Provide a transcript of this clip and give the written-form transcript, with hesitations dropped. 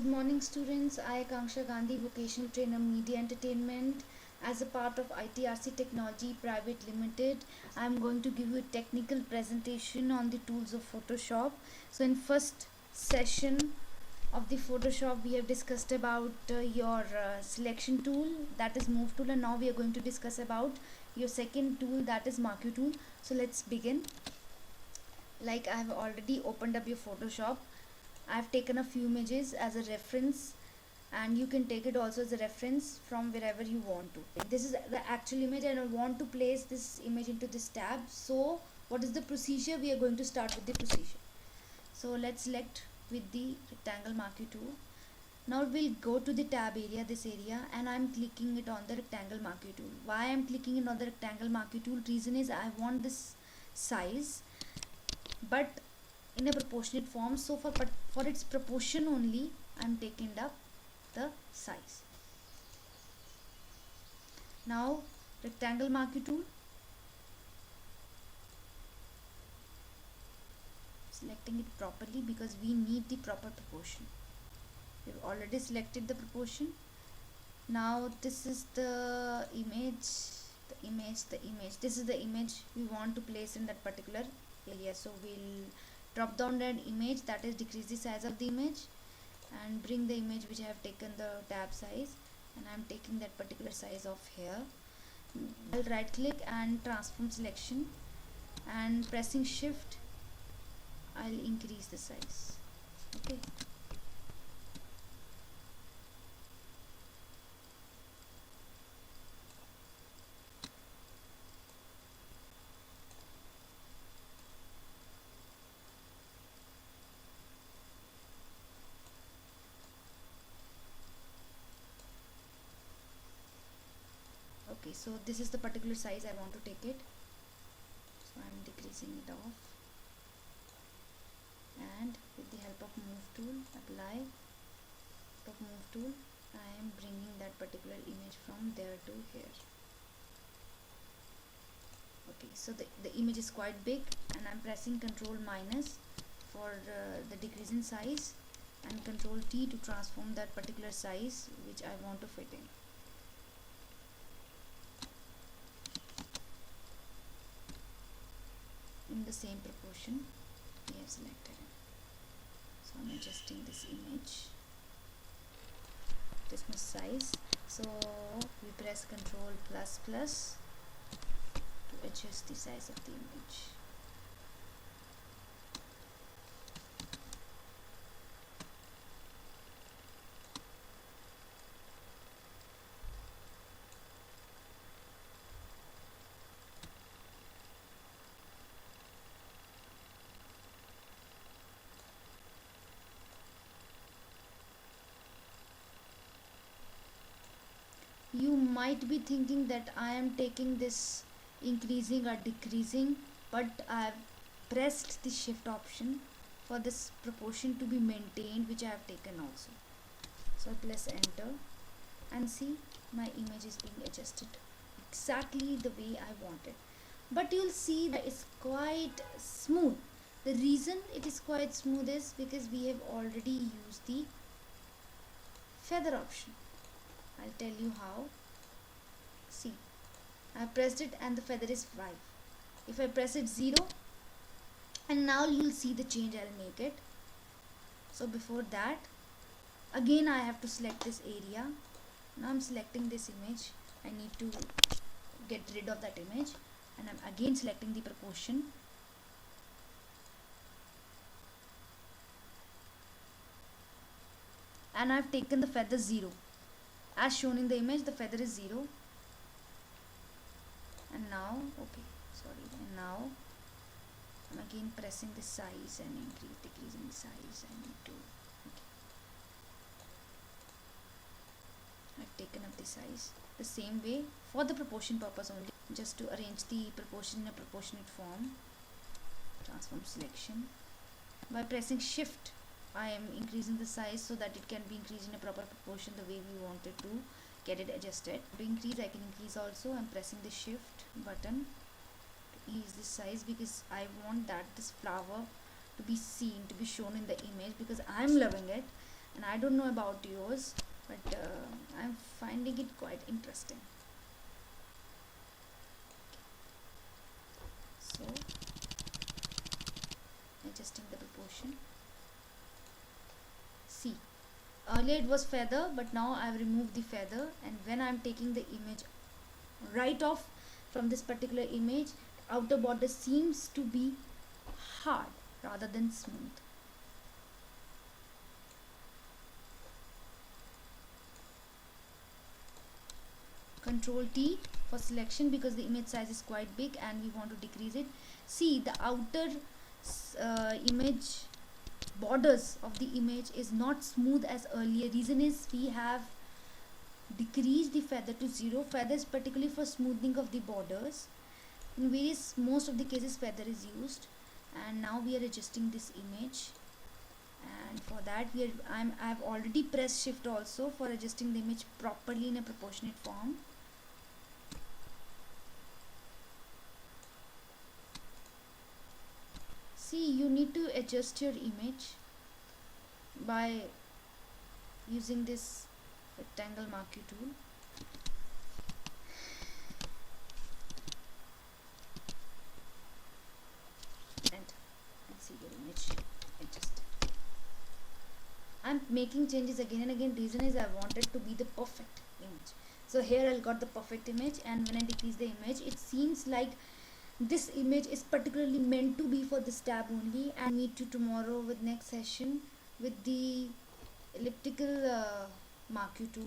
Good morning students, I Akanksha Gandhi, Vocational Trainer Media Entertainment. As a part of ITRC Technology Private Limited, I am going to give you a technical presentation on the tools of Photoshop. So in first session of the Photoshop, we have discussed about your selection tool, that is move tool, and now we are going to discuss about your second tool, that is marquee tool. So let's begin. Like I have already opened up your Photoshop. I have taken a few images as a reference, and you can take it also as a reference from wherever you want to. This is the actual image and I want to place this image into this tab. So what is the procedure? We are going to start with the procedure. So let's select with the rectangle marquee tool. Now we'll go to the tab area, this area, and I'm clicking it on the rectangle marquee tool. Why I'm clicking it on the rectangle marquee tool? Reason is I want this size but in a proportionate form. So for its proportion only I'm taking up the size. Now rectangle marquee tool, selecting it properly because we need the proper proportion. We've already selected the proportion. Now this is the image, this is the image we want to place in that particular area. So we'll drop down that image, that is decrease the size of the image, and bring the image which I have taken the tab size, and I'm taking that particular size of here. I'll right click and transform selection, and pressing shift I'll increase the size. Okay, okay, so this is the particular size I want to take it. So I'm decreasing it off, and with the help of move tool, apply of move tool, I am bringing that particular image from there to here. Okay, so the image is quite big, and I'm pressing Control minus for the decrease in size, and Control T to transform that particular size which I want to fit in the same proportion we have selected it. So I'm adjusting this image, this much size. So we press Control plus plus to adjust the size of the image. You might be thinking that I am taking this increasing or decreasing, but I have pressed the shift option for this proportion to be maintained, which I have taken also. So I press enter, and see my image is being adjusted exactly the way I wanted. But you'll see that it's quite smooth. The reason it is quite smooth is because we have already used the feather option. I'll tell you how. See, I pressed it and the feather is 5. If I press it 0, and now you'll see the change I'll make it. So before that, again I have to select this area. Now I'm selecting this image. I need to get rid of that image, and I'm again selecting the proportion. And I've taken the feather 0. As shown in the image, the feather is 0. And now, okay, sorry, and now I'm again pressing the size and decreasing the size. I need to, okay. I've taken up the size the same way for the proportion purpose only, just to arrange the proportion in a proportionate form. Transform selection. By pressing shift, I am increasing the size so that it can be increased in a proper proportion the way we wanted to get it adjusted. To increase, I can increase also. I'm pressing the shift button to ease the size because I want that this flower to be seen, to be shown in the image, because I'm loving it. and I don't know about yours, but I'm finding it quite interesting. So adjusting the proportion. See, earlier it was feather, but now I've removed the feather, and when I'm taking the image right off from this particular image, outer border seems to be hard rather than smooth. Control T for selection, because the image size is quite big and we want to decrease it. See, the outer image borders of the image is not smooth as earlier. Reason is we have decreased the feather to 0. Feather is particularly for smoothing of the borders. In various, most of the cases feather is used, and now we are adjusting this image, and for that I've already pressed shift also for adjusting the image properly in a proportionate form. See, you need to adjust your image by using this rectangle marquee tool. And see your image adjust. I'm making changes again and again. Reason is I wanted to be the perfect image. So here I got the perfect image, and when I decrease the image, it seems like this image is particularly meant to be for this tab only. And meet you tomorrow with next session with the elliptical marquee tool.